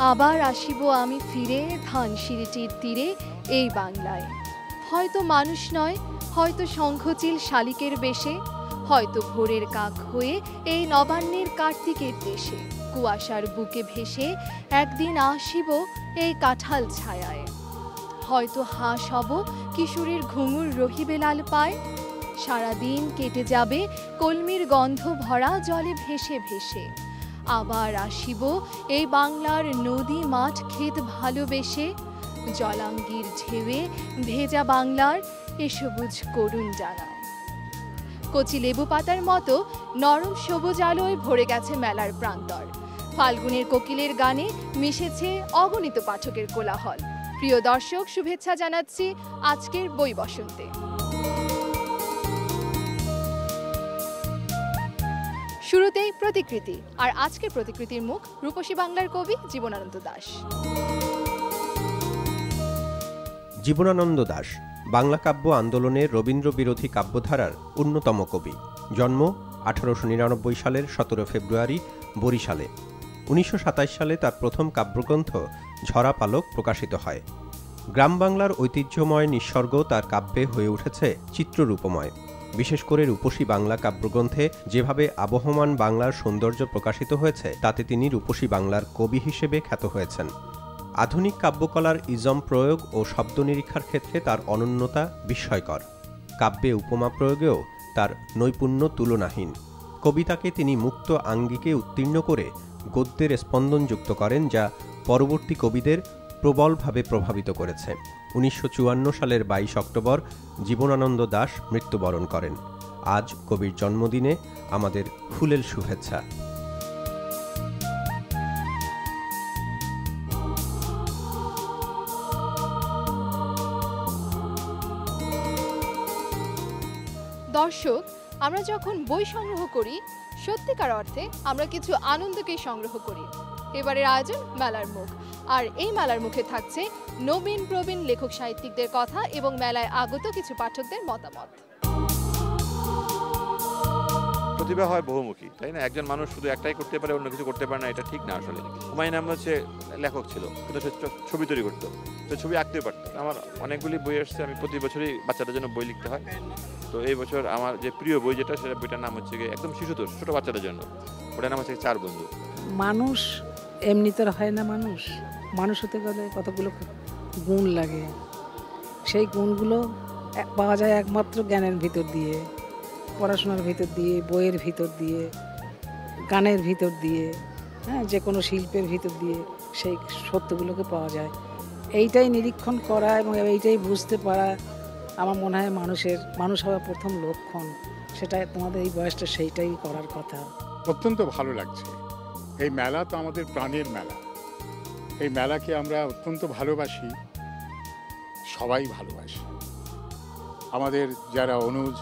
আবার আসিব আমি ফিরে ধানসিঁড়িটির তীরে এই বাংলায়। হয়তো মানুষ নয়, হয়তো শঙ্খচিল শালিকের বেশে, হয়তো ভোরের কাক হয়ে এই নবান্নের কার্তিকের দেশে। কুয়াশার বুকে ভেসে একদিন আসিব এই কাঁঠাল ছায়ায়। হয়তো হাঁস হব কিশোরের ঘুঙুর রহিবে লাল পায়। সারাদিন কেটে যাবে কলমির গন্ধ ভরা জলে ভেসে ভেসে। আবার আসিব এই বাংলার নদী মাঠ ক্ষেত ভালোবেসে। জলাঙ্গির ঢেউয়ে ভেজা বাংলার এ সবুজ করুণ ডাঙায়। কচি লেবু পাতার মতো নরম সবুজ আলোয় ভরে গেছে মেলার প্রান্তর। ফাল্গুনের কোকিলের গানে মিশেছে অগণিত পাঠকের কোলাহল। প্রিয় দর্শক, শুভেচ্ছা জানাচ্ছি আজকের বই বসন্তে। শুরুতেই প্রতিকৃতি, আর আজকের প্রতিকৃতির মুখ রূপসী বাংলার কবি জীবনানন্দ দাশ। জীবনানন্দ দাশ বাংলা কাব্য আন্দোলনের রবীন্দ্র বিরোধী কাব্যধারার অন্যতম কবি। জন্ম 1899 সালের 17 ফেব্রুয়ারি বরিশালে। 1927 সালে তার প্রথম কাব্যগ্রন্থ ঝরা পালক প্রকাশিত হয়। গ্রাম বাংলার ঐতিহ্যময় নিঃসর্গ তার কাব্যে হয়ে উঠেছে চিত্ররূপময়। বিশেষ করে রূপসী বাংলা কাব্যগ্রন্থে যেভাবে আবহমান বাংলার সৌন্দর্য প্রকাশিত হয়েছে, তাতে তিনি রূপসী বাংলার কবি হিসেবে খ্যাত হয়েছেন। আধুনিক কাব্যকলার ইজম প্রয়োগ ও শব্দ নিরীক্ষার ক্ষেত্রে তার অনন্যতা বিস্ময়কর। কাব্যে উপমা প্রয়োগেও তার নৈপুণ্য তুলনাহীন। কবিতাকে তিনি মুক্ত আঙ্গিকে উত্তীর্ণ করে গদ্যের স্পন্দন যুক্ত করেন, যা পরবর্তী কবিদের প্রবলভাবে প্রভাবিত করেছে। 1954 সালের 22 অক্টোবর জীবনানন্দ দাশ মৃত্যুবরণ করেন। আজ কবির জন্মদিনে আমাদের ফুলেল শুভেচ্ছা। দর্শক, আমরা যখন বই সংগ্রহ করি, সত্যিকার অর্থে আমরা কিছু আনন্দকেই সংগ্রহ করি। এবারের আয়োজন মেলার মুখ, আর এই মেলার মুখে থাকছে নবীন প্রবীণ লেখক সাহিত্যিকদের কথা এবং মেলায় আগত কিছু পাঠকদের মতামত। প্রতিভা হয় বহুমুখী, তাই না? একজন মানুষ শুধু একটাই করতে পারে, অন্য কিছু করতে পারে না, এটা ঠিক না। আসলে হুমায়ুন আহমেদ হচ্ছে লেখক ছিল, কিন্তু সে ছবি তৈরি করতো, তো ছবি আঁকতেও পারতো। আমার অনেকগুলি বই আসছে, আমি প্রতি বছরই বাচ্চাদের জন্য বই লিখতে হয়। তো এই বছর আমার যে প্রিয় বই যেটা, সেটা বইটার নাম হচ্ছে একদম শিশুতোষ, ছোট বাচ্চাদের জন্য। ওটার নাম হচ্ছে 4 বন্ধু। মানুষ এমনিতে হয় না, মানুষ হতে গেলে কতগুলো গুণ লাগে। সেই গুণগুলো পাওয়া যায় একমাত্র জ্ঞানের ভিতর দিয়ে, পড়াশোনার ভিতর দিয়ে, বইয়ের ভিতর দিয়ে, গানের ভিতর দিয়ে, হ্যাঁ, যে কোনো শিল্পের ভিতর দিয়ে সেই সত্যগুলোকে পাওয়া যায়। এইটাই নিরীক্ষণ করা এবং এইটাই বুঝতে পারা আমার মনে হয় মানুষ হওয়ার প্রথম লক্ষণ। সেটা তোমাদের এই বয়সটা সেইটাই করার কথা। অত্যন্ত ভালো লাগছে। এই মেলা তো আমাদের প্রাণের মেলা। এই মেলাকে আমরা অত্যন্ত ভালোবাসি, সবাই ভালোবাসি। আমাদের যারা অনুজ,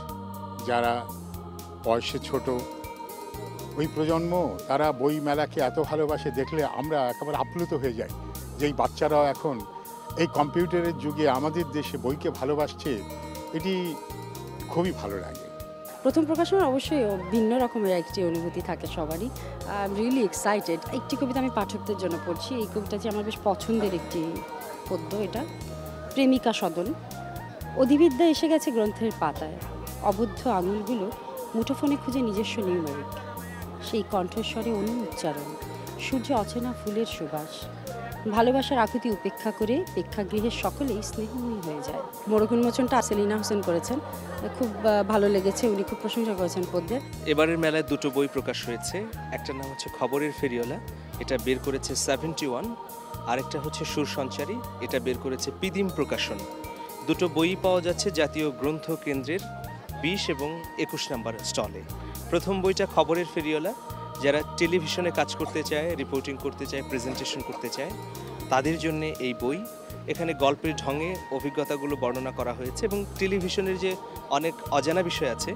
যারা বয়সে ছোট, ওই প্রজন্ম, তারা বই মেলাকে এত ভালোবাসে দেখলে আমরা একেবারে আপ্লুত হয়ে যাই যে এই বাচ্চারাও এখন এই কম্পিউটারের যুগে আমাদের দেশে বইকে ভালোবাসছে। এটি খুবই ভালো লাগে। প্রথম প্রকাশনার অবশ্যই ভিন্ন রকমের একটি অনুভূতি থাকে সবারই। I am really excited. একটি কবিতা আমি পাঠকদের জন্য পড়ছি। এই কবিতাটি আমার বেশ পছন্দের একটি পদ্য। এটা প্রেমিকা সদন। অধিবিদ্যা এসে গেছে গ্রন্থের পাতায়, অবুদ্ধ আঙুলগুলো মুঠোফোনে খুঁজে নিজস্ব নিউমেরিক। সেই কণ্ঠস্বরে উচ্চারণ, সূর্য অচেনা ফুলের সুবাস, ভালোবাসার আকুতি উপেক্ষা করে প্রেক্ষাগৃহের সকলেই স্নেহময়ী হয়ে যায়। মোড়ক উন্মোচনটা সেলিনা হোসেন করেছেন, খুব ভালো লেগেছে, উনি খুব প্রশংসা করেছেন পদ্যের। এবারের মেলায় 2টো বই প্রকাশ হয়েছে। একটার নাম হচ্ছে খবরের ফেরিওয়ালা, এটা বের করেছে 71, আরেকটা হচ্ছে সুর সঞ্চারী, এটা বের করেছে পিদিম প্রকাশন। 2টো বই পাওয়া যাচ্ছে জাতীয় গ্রন্থ কেন্দ্রের 20 এবং 21 নম্বর স্টলে। প্রথম বইটা খবরের ফেরিওয়ালা, যারা টেলিভিশনে কাজ করতে চায়, রিপোর্টিং করতে চায়, প্রেজেন্টেশন করতে চায়, তাদের জন্য এই বই। এখানে গল্পের ঢঙে অভিজ্ঞতাগুলো বর্ণনা করা হয়েছে এবং টেলিভিশনের যে অনেক অজানা বিষয় আছে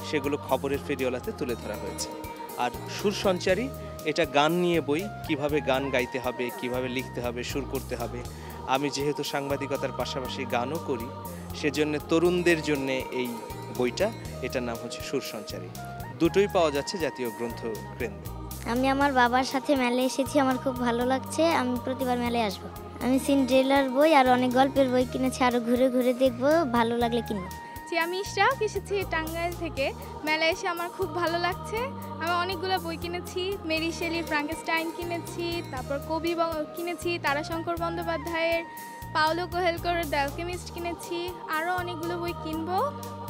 সেগুলো খবরের ফেরিওয়ালাতে তুলে ধরা হয়েছে। আর সুর সঞ্চারী, এটা গান নিয়ে বই, কিভাবে গান গাইতে হবে, কিভাবে লিখতে হবে, সুর করতে হবে। আমি যেহেতু সাংবাদিকতার পাশাপাশি গানও করি, সেজন্য তরুণদের জন্য এই বইটা, এটার নাম হচ্ছে সুর সঞ্চারী। দুটোই পাওয়া যাচ্ছে জাতীয় গ্রন্থ কেন্দ্রে। আমি আমার বাবার সাথে মেলায় এসেছি, আমার খুব ভালো লাগছে, আমি প্রতিবার মেলায় আসবো। আমি সিন্ড্রেলার বই আর অনেক গল্পের বই কিনেছি, আরও ঘুরে ঘুরে দেখবো, ভালো লাগলে কিনবো। আমি ইশরাক, এসেছি টাঙ্গাইল থেকে। মেলায় এসে আমার খুব ভালো লাগছে। আমি অনেকগুলো বই কিনেছি, মেরি শেলির ফ্রাঙ্কেনস্টাইন কিনেছি, তারপর কবি কিনেছি, তারাশঙ্কর বন্দ্যোপাধ্যায়ের পাওলো কোহেলকোর দ্য অ্যালকেমিস্ট কিনেছি, আরও অনেকগুলো বই কিনবো।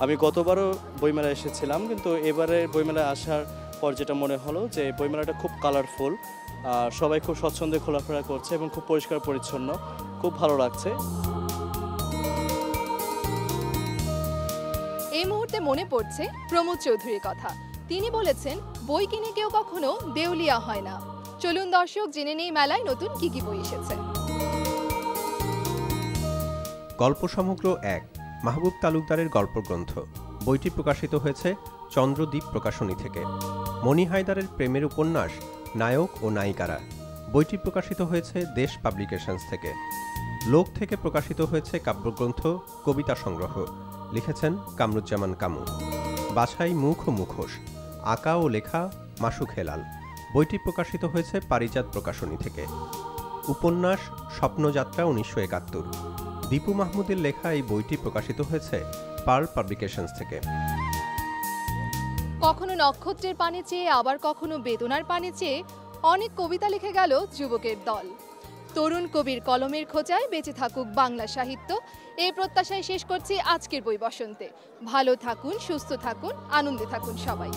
আমি গতবারও বইমেলায় এসেছিলাম, কিন্তু এবারে বইমেলায় আসার পর যেটা মনে হলো যে বইমেলাটা খুব কালারফুল, সবাই খুব স্বচ্ছন্দে ঘোরাফেরা করছে এবং খুব পরিষ্কার পরিচ্ছন্ন, খুব ভালো লাগছে। এই মুহূর্তে মনে পড়ছে প্রমোদ চৌধুরীর কথা। তিনি বলেছেন, বই কিনে কেউ কখনো দেউলিয়া হয় না। চলুন দর্শক, জেনে নেই মেলায় নতুন কি কি বই এসেছে। গল্প সমগ্র 1 মাহবুব তালুকদারের গল্পগ্রন্থ। বইটি প্রকাশিত হয়েছে চন্দ্রদ্বীপ প্রকাশনী থেকে। মনি হায়দারের প্রেমের উপন্যাস নায়ক ও নায়িকারা। বইটি প্রকাশিত হয়েছে দেশ পাবলিকেশনস থেকে। লোক থেকে প্রকাশিত হয়েছে কাব্যগ্রন্থ কবিতা সংগ্রহ। লিখেছেন কামরুজ্জামান কামু। বাছাই মুখ ও মুখোশ, আঁকা ও লেখা মাসুক হেলাল। বইটি প্রকাশিত হয়েছে পারিজাত প্রকাশনী থেকে। উপন্যাস স্বপ্নযাত্রা 1971। দীপু মাহমুদের লেখা এই বইটি প্রকাশিত হয়েছে পার্ল পাবলিকেশনস থেকে। কখনো নক্ষত্রের পানে চেয়ে, আবার কখনো বেদনার পানে চেয়ে অনেক কবিতা লিখে গেল যুবকের দল। তরুণ কবির কলমের খোঁচায় বেঁচে থাকুক বাংলা সাহিত্য, এই প্রত্যাশায় শেষ করছি আজকের বই বসন্তে। ভালো থাকুন, সুস্থ থাকুন, আনন্দে থাকুন সবাই।